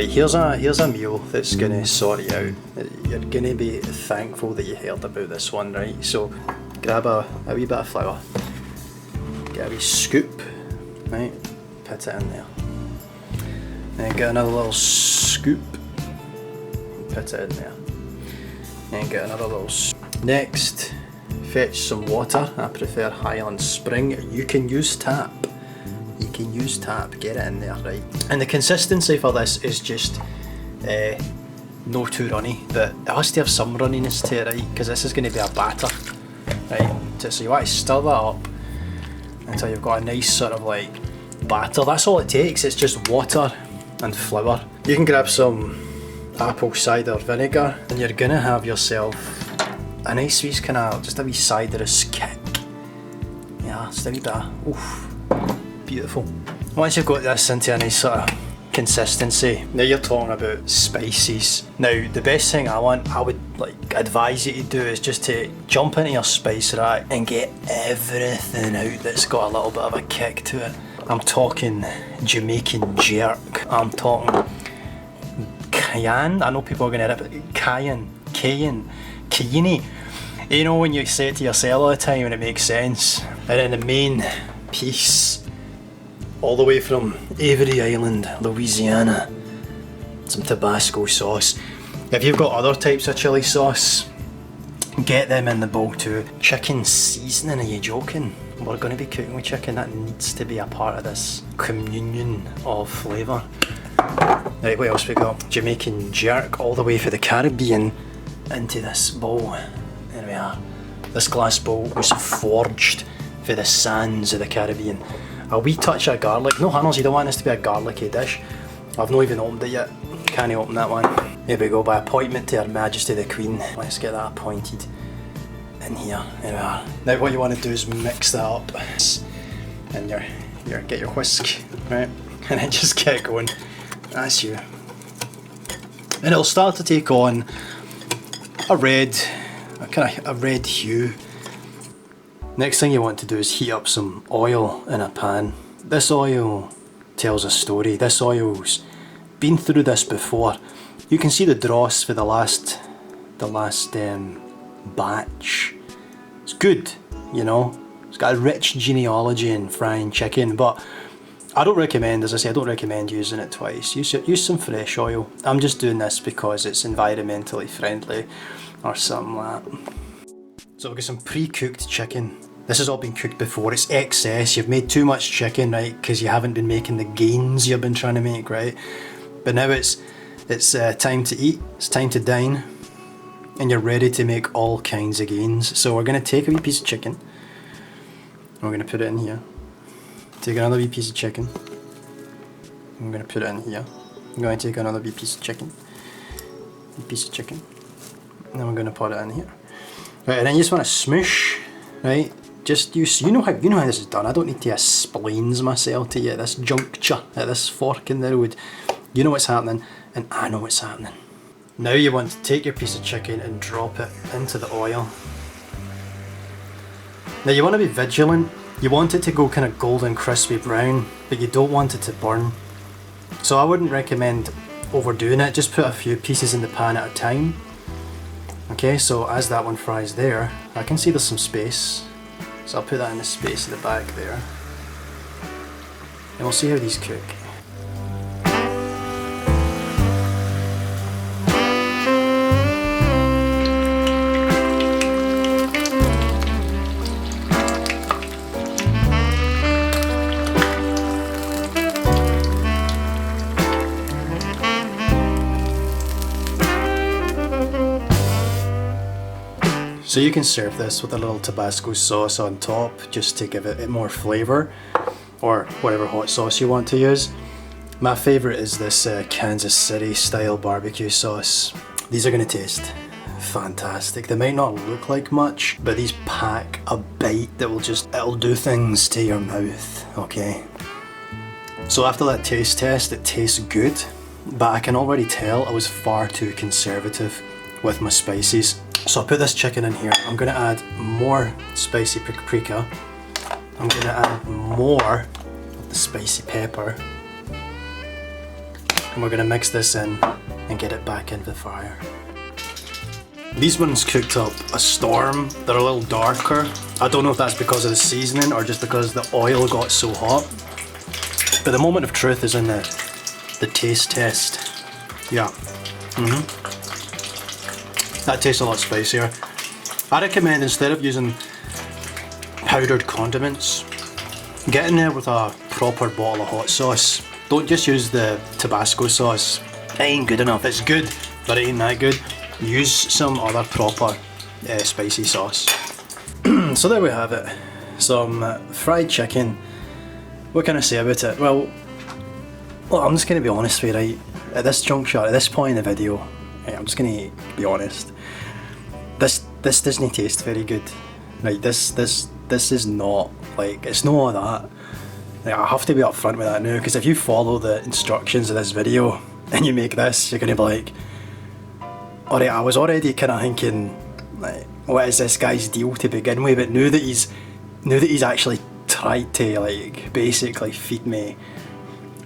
Right, here's a meal that's gonna sort you out. You're gonna be thankful that you heard about this one, right? So grab a wee bit of flour, get a wee scoop, right? Put it in there. Then get another little scoop, put it in there. Then get another little Next, fetch some water. I prefer Highland Spring. You can use tap. You can use tap, get it in there, right? And the consistency for this is just no too runny, but it has to have some runniness to it, right? Because this is going to be a batter, right? So you want to stir that up until you've got a nice sort of like batter. That's all it takes, it's just water and flour. You can grab some apple cider vinegar and you're going to have yourself a nice wee kind of, just a wee ciderous kick. Yeah, just a wee bit of, oof. Beautiful. Once you've got this into a nice sort of consistency, now you're talking about spices. Now the best thing I would like advise you to do is just to jump into your spice rack and get everything out that's got a little bit of a kick to it. I'm talking Jamaican jerk, I'm talking cayenne, I know people are going to rip it, cayenne. You know when you say it to yourself all the time and it makes sense. And then the main piece, all the way from Avery Island, Louisiana, some Tabasco sauce. If you've got other types of chili sauce, get them in the bowl too. Chicken seasoning, are you joking? We're going to be cooking with chicken, that needs to be a part of this communion of flavour. Right, what else we got? Jamaican jerk, all the way for the Caribbean into this bowl. There we are. This glass bowl was forged for the sands of the Caribbean. A wee touch of garlic. No Hannahs, you don't want this to be a garlicky dish. I've not even opened it yet. Can't open that one. Here we go, by appointment to Her Majesty the Queen. Let's get that appointed in here. There we are. Now what you want to do is mix that up. And get your whisk, right? And then just get going. That's you. And it'll start to take on a red hue. Next thing you want to do is heat up some oil in a pan. This oil tells a story. This oil's been through this before. You can see the dross for the last batch. It's good, you know. It's got a rich genealogy in frying chicken, but I don't recommend, as I say, I don't recommend using it twice. Use some fresh oil. I'm just doing this because it's environmentally friendly or something like that. So we've got some pre-cooked chicken. This has all been cooked before, it's excess. You've made too much chicken, right, because you haven't been making the gains you've been trying to make, right? But now it's time to eat, it's time to dine, and you're ready to make all kinds of gains. So we're going to take a wee piece of chicken, and we're going to put it in here. Take another wee piece of chicken, I'm going to put it in here. I'm going to take another wee piece of chicken, and then we're going to put it in here. Right, and then you just want to smoosh, right? Just you know how this is done. I don't need to explain myself to you at this juncture, at this fork in the road. You know what's happening, and I know what's happening. Now you want to take your piece of chicken and drop it into the oil. Now you want to be vigilant. You want it to go kind of golden crispy brown, but you don't want it to burn. So I wouldn't recommend overdoing it. Just put a few pieces in the pan at a time. Okay, so as that one fries there, I can see there's some space. So I'll put that in the space at the back there. And we'll see how these cook. So you can serve this with a little Tabasco sauce on top just to give it more flavour, or whatever hot sauce you want to use. My favourite is this Kansas City style barbecue sauce. These are going to taste fantastic. They might not look like much, but these pack a bite that it'll do things to your mouth, okay? So after that taste test, it tastes good, but I can already tell I was far too conservative with my spices. So I'll put this chicken in here. I'm going to add more spicy paprika. I'm going to add more of the spicy pepper. and we're going to mix this in and get it back into the fire. These ones cooked up a storm. They're a little darker. I don't know if that's because of the seasoning or just because the oil got so hot. But the moment of truth is in the taste test. Yeah. That tastes a lot spicier. I recommend, instead of using powdered condiments, get in there with a proper bottle of hot sauce. Don't just use the Tabasco sauce. It ain't good enough. It's good, but it ain't that good. Use some other proper spicy sauce. So there we have it. Some fried chicken. What can I say about it? Well, I'm just going to be honest with you, right? At this juncture, at this point in the video, I'm just going to be honest. This doesn't taste very good. Right? This is not, like, it's not all that. Like, I have to be upfront with that now, because if you follow the instructions of this video and you make this, you're going to be like, alright, I was already kind of thinking, like, what is this guy's deal to begin with? But now that he's actually tried to, like, basically feed me,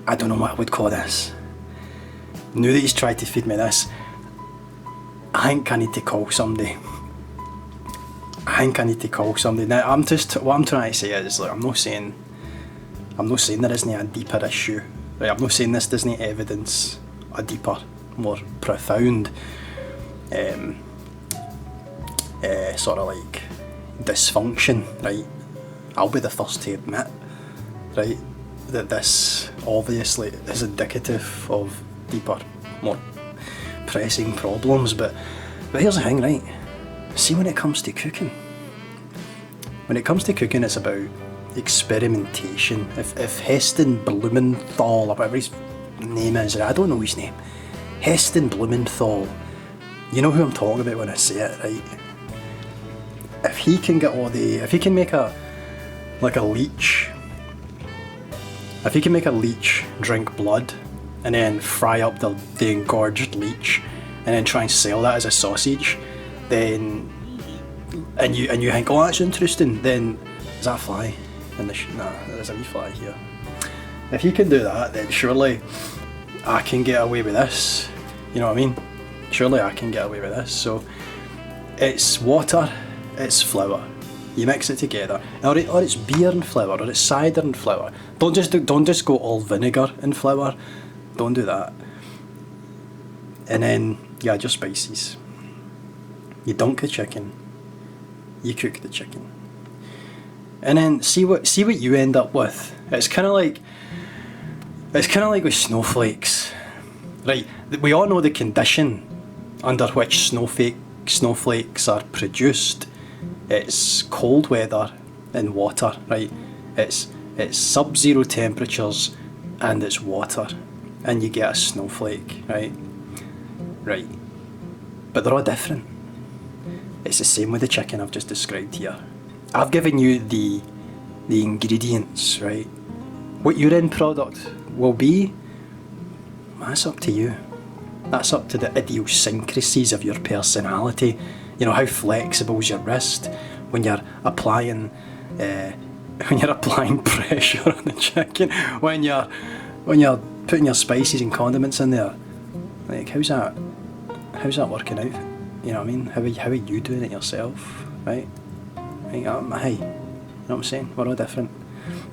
I don't know what I would call this. Now that he's tried to feed me this, I think I need to call somebody. Now, what I'm trying to say is, like, I'm not saying there isn't a deeper issue. Right? I'm not saying this doesn't evidence a deeper, more profound sort of like dysfunction, right? I'll be the first to admit, right, that this obviously is indicative of deeper, more pressing problems, but here's the thing, right? See, when it comes to cooking, it's about experimentation. If Heston Blumenthal, or whatever his name is, I don't know his name, Heston Blumenthal, you know who I'm talking about when I say it, right? If he can make a leech, if he can make a leech drink blood and then fry up the engorged leech and then try and sell that as a sausage, then and you think, oh, that's interesting, then is that a fly in the nah, there's a wee fly here. If he can do that, then surely I can get away with this. You know what I mean? Surely I can get away with this. So it's water, it's flour. You mix it together, or it's beer and flour, or it's cider and flour. Don't just go all vinegar and flour. Don't do that. And then you add your spices. You dunk the chicken. You cook the chicken. And then see what you end up with. It's kind of like with snowflakes, right? We all know the condition under which snowflakes are produced. It's cold weather and water, right? It's sub-zero temperatures and it's water, and you get a snowflake, right? Right. But they're all different. It's the same with the chicken I've just described here. I've given you the ingredients, right? What your end product will be, that's up to you. That's up to the idiosyncrasies of your personality. You know, how flexible is your wrist when you're applying pressure on the chicken, when you're putting your spices and condiments in there. Like, how's that working out? You know what I mean? How are you doing it yourself, right? Hey, you know what I'm saying? We're all different.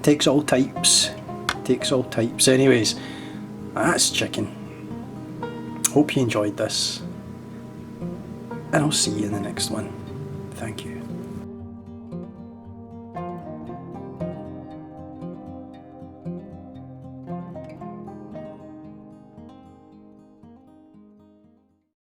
Takes all types. Anyways, that's chicken. Hope you enjoyed this, and I'll see you in the next one. Thank you.